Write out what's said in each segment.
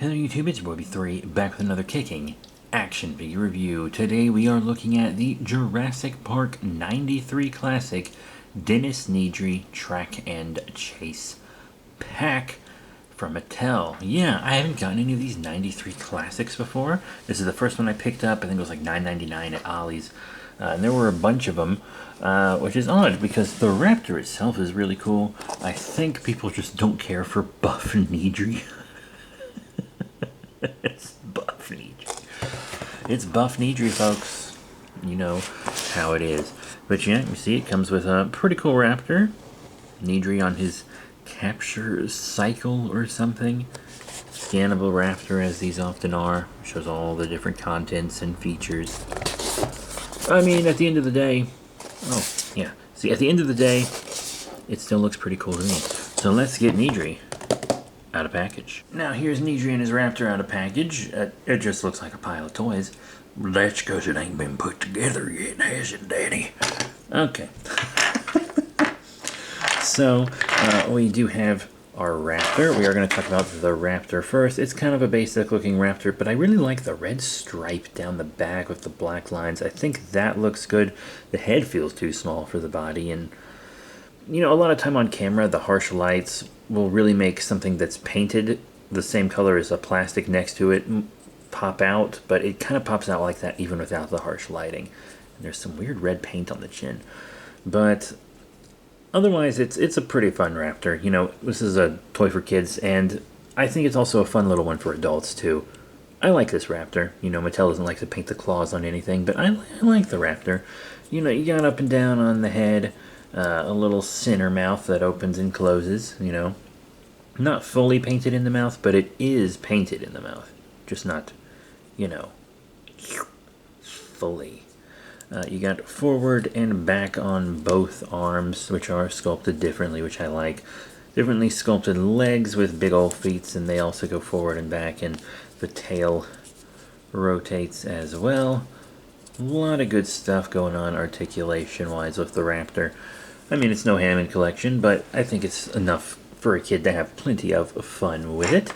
Hello YouTube, it's Boby3, back with another kicking action figure review. Today we are looking at the Jurassic Park 93 Classic Dennis Nedry Track and Chase pack from Mattel. Yeah, I haven't gotten any of these 93 Classics before. This is the first one I picked up. I think it was like $9.99 at Ollie's. And there were a bunch of them, which is odd because the Raptor itself is really cool. I think people just don't care for buff Nedry. It's buff Nedry. It's buff Nedry, folks. You know how it is. But yeah, you see it comes with a pretty cool Raptor. Nedry on his capture cycle or something. Scannable Raptor, as these often are. Shows all the different contents and features. I mean, at the end of the day... Oh, yeah. See, at the end of the day, it still looks pretty cool to me. So let's get Nedry out of package. Now here's Nedry and his Raptor out of package. It just looks like a pile of toys. That's because it ain't been put together yet, has it, Daddy? Okay. So, we do have our Raptor. We are going to talk about the Raptor first. It's kind of a basic looking Raptor, but I really like the red stripe down the back with the black lines. I think that looks good. The head feels too small for the body, and you know, a lot of time on camera, the harsh lights will really make something that's painted the same color as a plastic next to it pop out, but it kind of pops out like that even without the harsh lighting. And there's some weird red paint on the chin. But otherwise, it's a pretty fun Raptor. You know, this is a toy for kids, and I think it's also a fun little one for adults, too. I like this Raptor. You know, Mattel doesn't like to paint the claws on anything, but I like the Raptor. You know, you got up and down on the head, a little center mouth that opens and closes, you know. Not fully painted in the mouth, but it is painted in the mouth. Just not, you know, fully. You got forward and back on both arms, which are sculpted differently, which I like. Differently sculpted legs with big old feet, and they also go forward and back, and the tail rotates as well. A lot of good stuff going on articulation-wise with the Raptor. I mean, it's no Hammond collection, but I think it's enough for a kid to have plenty of fun with it.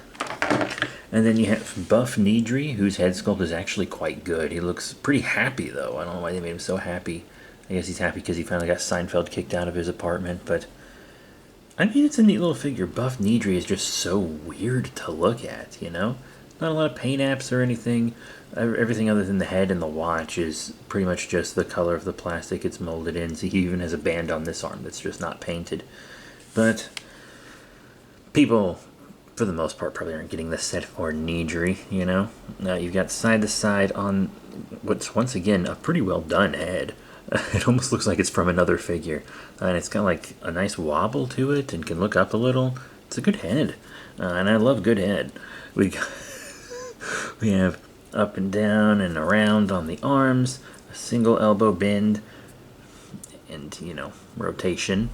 And then you have Buff Nedry, whose head sculpt is actually quite good. He looks pretty happy, though. I don't know why they made him so happy. I guess he's happy because he finally got Seinfeld kicked out of his apartment, but I mean, it's a neat little figure. Buff Nedry is just so weird to look at, you know? Not a lot of paint apps or anything. Everything other than the head and the watch is pretty much just the color of the plastic it's molded in. So he even has a band on this arm that's just not painted. But people, for the most part, probably aren't getting this set for Nedry, you know? You've got side-to-side on what's, once again, a pretty well-done head. It almost looks like it's from another figure. And it's got like a nice wobble to it and can look up a little. It's a good head. And I love good head. We have up and down and around on the arms, a single elbow bend, and, you know, rotation.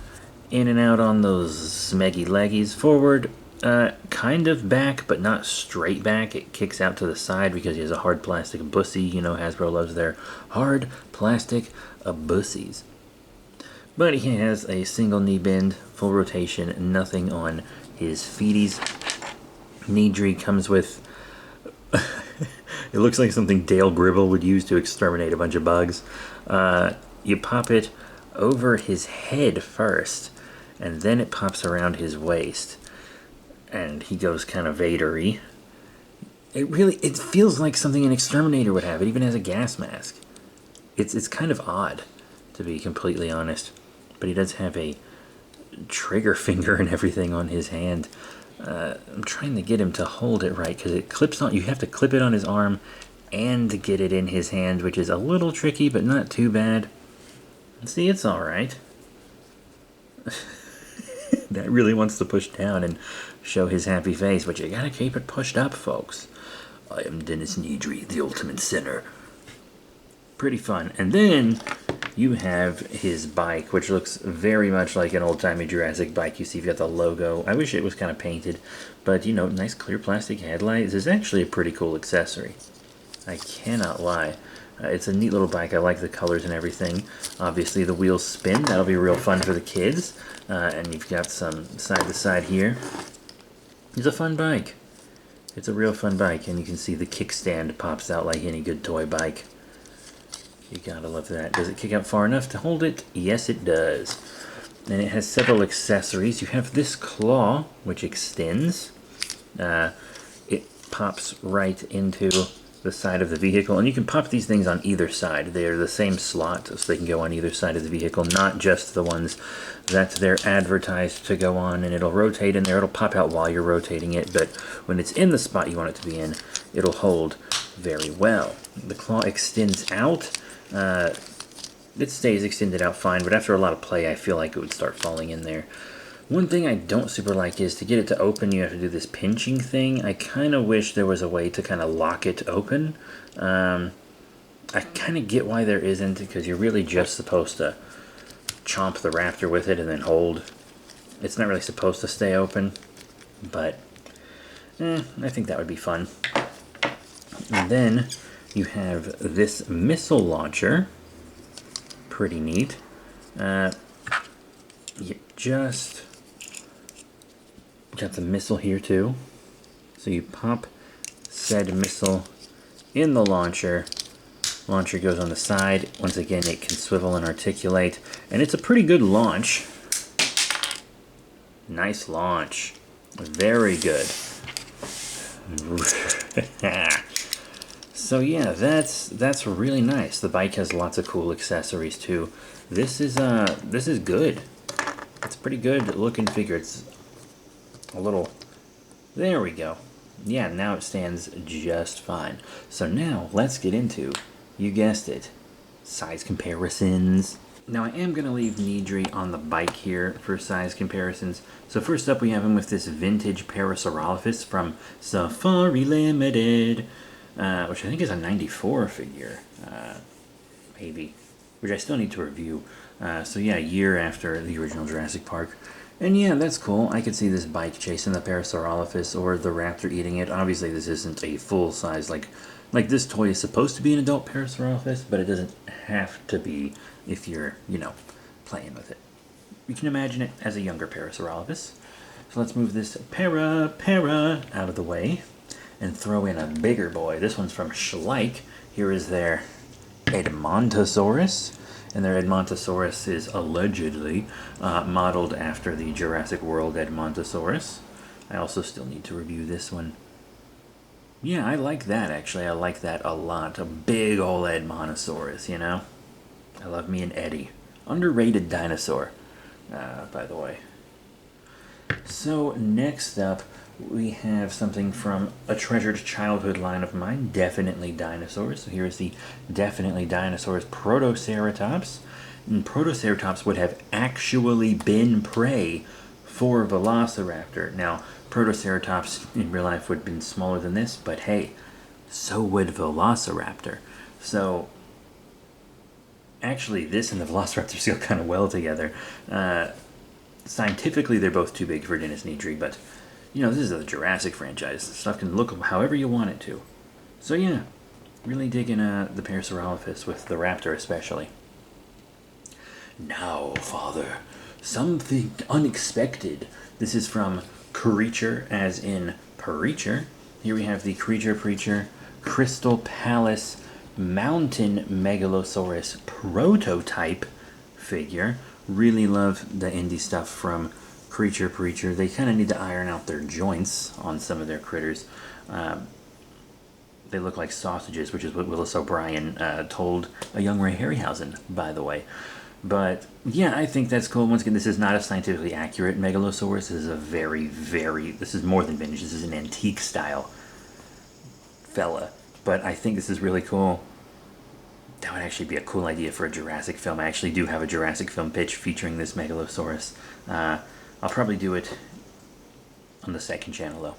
In and out on those smeggy leggies. Forward, kind of back, but not straight back. It kicks out to the side because he has a hard plastic bussy. You know, Hasbro loves their hard plastic bussies. But he has a single knee bend, full rotation, nothing on his feeties. Nedry comes with... It looks like something Dale Gribble would use to exterminate a bunch of bugs. You pop it over his head first, and then it pops around his waist. And he goes kind of Vader-y. It feels like something an exterminator would have. It even has a gas mask. It's kind of odd, to be completely honest. But he does have a trigger finger and everything on his hand. I'm trying to get him to hold it right because it clips on. You have to clip it on his arm and get it in his hand, which is a little tricky, but not too bad. See, it's all right. That really wants to push down and show his happy face, but you gotta keep it pushed up, folks. I am Dennis Nedry, the ultimate sinner. Pretty fun. And then you have his bike, which looks very much like an old-timey Jurassic bike. You see you've got the logo. I wish it was kind of painted, but, you know, nice clear plastic headlights. This is actually a pretty cool accessory. I cannot lie. It's a neat little bike. I like the colors and everything. Obviously, the wheels spin. That'll be real fun for the kids. And you've got some side-to-side here. It's a fun bike. It's a real fun bike, and you can see the kickstand pops out like any good toy bike. You gotta love that. Does it kick out far enough to hold it? Yes, it does. And it has several accessories. You have this claw, which extends. It pops right into the side of the vehicle, and you can pop these things on either side. They're the same slot, so they can go on either side of the vehicle, not just the ones that they're advertised to go on, and it'll rotate in there. It'll pop out while you're rotating it, but when it's in the spot you want it to be in, it'll hold very well. The claw extends out. It stays extended out fine, but after a lot of play I feel like it would start falling in there. One thing I don't super like is to get it to open, you have to do this pinching thing. I kind of wish there was a way to kind of lock it open. I kind of get why there isn't, because you're really just supposed to chomp the raptor with it and then hold. It's not really supposed to stay open, but I think that would be fun. And then you have this missile launcher. Pretty neat. You just got the missile here too. So you pop said missile in the launcher. Launcher goes on the side. Once again, it can swivel and articulate. And it's a pretty good launch. Nice launch. Very good. So yeah, that's really nice. The bike has lots of cool accessories too. This is good. It's a pretty good looking figure. It's a little, there we go. Yeah, now it stands just fine. So now let's get into, you guessed it, size comparisons. Now I am going to leave Nedry on the bike here for size comparisons. So first up we have him with this vintage Parasaurolophus from Safari Limited, which I think is a 94 figure, maybe, which I still need to review. So yeah, a year after the original Jurassic Park. And yeah, that's cool. I could see this bike chasing the Parasaurolophus or the raptor eating it. Obviously this isn't a full size, like this toy is supposed to be an adult Parasaurolophus, but it doesn't have to be if you're, you know, playing with it. You can imagine it as a younger Parasaurolophus. So let's move this para out of the way and throw in a bigger boy. This one's from Schleich. Here is their Edmontosaurus. And their Edmontosaurus is allegedly modeled after the Jurassic World Edmontosaurus. I also still need to review this one. Yeah, I like that, actually. I like that a lot. A big ol' Edmontosaurus, you know? I love me an Eddie. Underrated dinosaur, by the way. So, next up, we have something from a treasured childhood line of mine, Definitely Dinosaurs. So here's the Definitely Dinosaurs Protoceratops. And Protoceratops would have actually been prey for Velociraptor. Now, Protoceratops in real life would have been smaller than this, but hey, so would Velociraptor. So, actually, this and the Velociraptor go kind of well together. Scientifically, they're both too big for Dennis Nedry, but you know, this is the Jurassic franchise. Stuff can look however you want it to. So yeah, really digging the Parasaurolophus with the raptor especially. Now, Father, something unexpected. This is from Creature, as in Preacher. Here we have the Creature Preacher Crystal Palace Mountain Megalosaurus prototype figure. Really love the indie stuff from Creature Preacher. They kind of need to iron out their joints on some of their critters. They look like sausages, which is what Willis O'Brien told a young Ray Harryhausen, by the way. But yeah, I think that's cool. Once again, this is not a scientifically accurate Megalosaurus. This is a this is more than vintage. This is an antique style fella. But I think this is really cool. That would actually be a cool idea for a Jurassic film. I actually do have a Jurassic film pitch featuring this Megalosaurus. I'll probably do it on the second channel, though.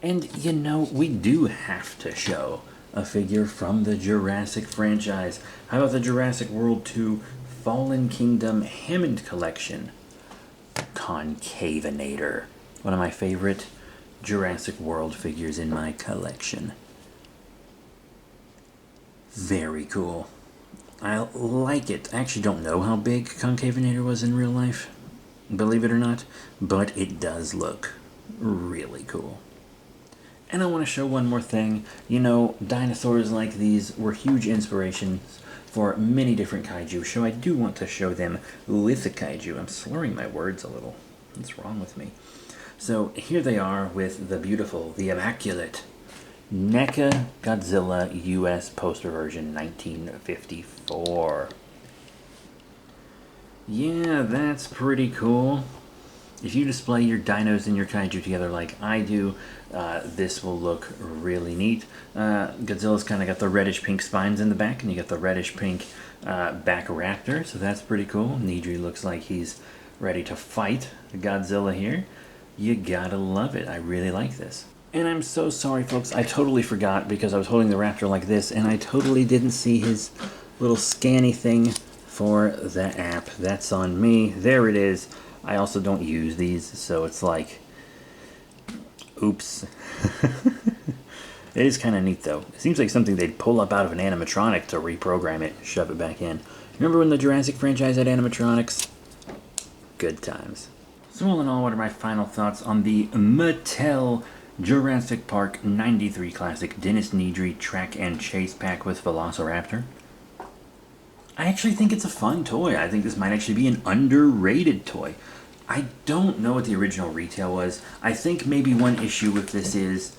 And, you know, we do have to show a figure from the Jurassic franchise. How about the Jurassic World 2 Fallen Kingdom Hammond Collection? Concavinator. One of my favorite Jurassic World figures in my collection. Very cool. I like it. I actually don't know how big Concavinator was in real life, believe it or not, but it does look really cool. And I want to show one more thing. You know, dinosaurs like these were huge inspirations for many different kaiju, so I do want to show them with the kaiju. I'm slurring my words a little. What's wrong with me? So here they are with the beautiful, the immaculate NECA Godzilla US poster version 1954. Yeah, that's pretty cool. If you display your dinos and your kaiju together like I do, this will look really neat. Godzilla's kind of got the reddish-pink spines in the back, and you got the reddish-pink back raptor, so that's pretty cool. Nedry looks like he's ready to fight Godzilla here. You gotta love it. I really like this. And I'm so sorry, folks. I totally forgot because I was holding the raptor like this, and I totally didn't see his little scanny thing for the app. That's on me. There it is. I also don't use these, so it's like, oops. It is kind of neat, though. It seems like something they'd pull up out of an animatronic to reprogram it, shove it back in. Remember when the Jurassic franchise had animatronics? Good times. So all in all, what are my final thoughts on the Mattel Jurassic Park 93 Classic Dennis Nedry Track and Chase Pack with Velociraptor? I actually think it's a fun toy. I think this might actually be an underrated toy. I don't know what the original retail was. I think maybe one issue with this is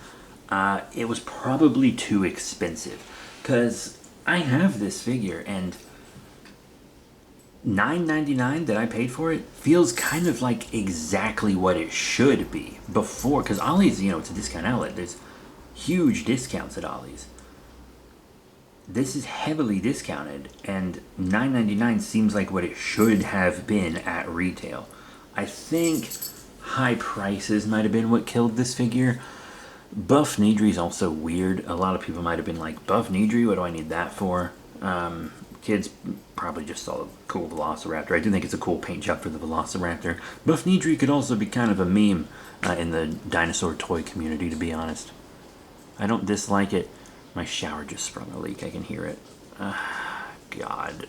it was probably too expensive. Because I have this figure, and $9.99 that I paid for it feels kind of like exactly what it should be before. Because Ollie's, you know, it's a discount outlet. There's huge discounts at Ollie's. This is heavily discounted, and $9.99 seems like what it should have been at retail. I think high prices might have been what killed this figure. Buff Nedry is also weird. A lot of people might have been like, Buff Nedry, what do I need that for? Kids probably just saw a cool Velociraptor. I do think it's a cool paint job for the Velociraptor. Buff Nedry could also be kind of a meme in the dinosaur toy community, to be honest. I don't dislike it. My shower just sprung a leak. I can hear it. God.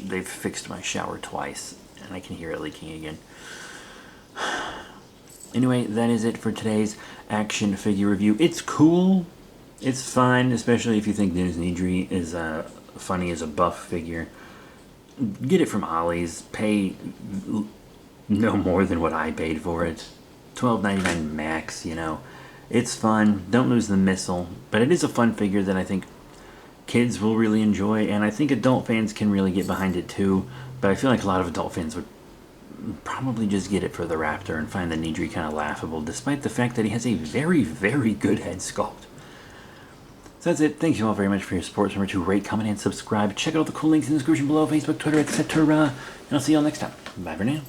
They've fixed my shower twice, and I can hear it leaking again. Anyway, that is it for today's action figure review. It's cool. It's fine, especially if you think Dennis Nedry is funny as a buff figure. Get it from Ollie's. Pay no more than what I paid for it. $12.99 max, you know. It's fun. Don't lose the missile. But it is a fun figure that I think kids will really enjoy, and I think adult fans can really get behind it too. But I feel like a lot of adult fans would probably just get it for the Raptor and find the Nedry kind of laughable, despite the fact that he has a very, very good head sculpt. So that's it. Thank you all very much for your support. Remember to rate, comment, and subscribe. Check out all the cool links in the description below, Facebook, Twitter, etc. And I'll see you all next time. Bye for now.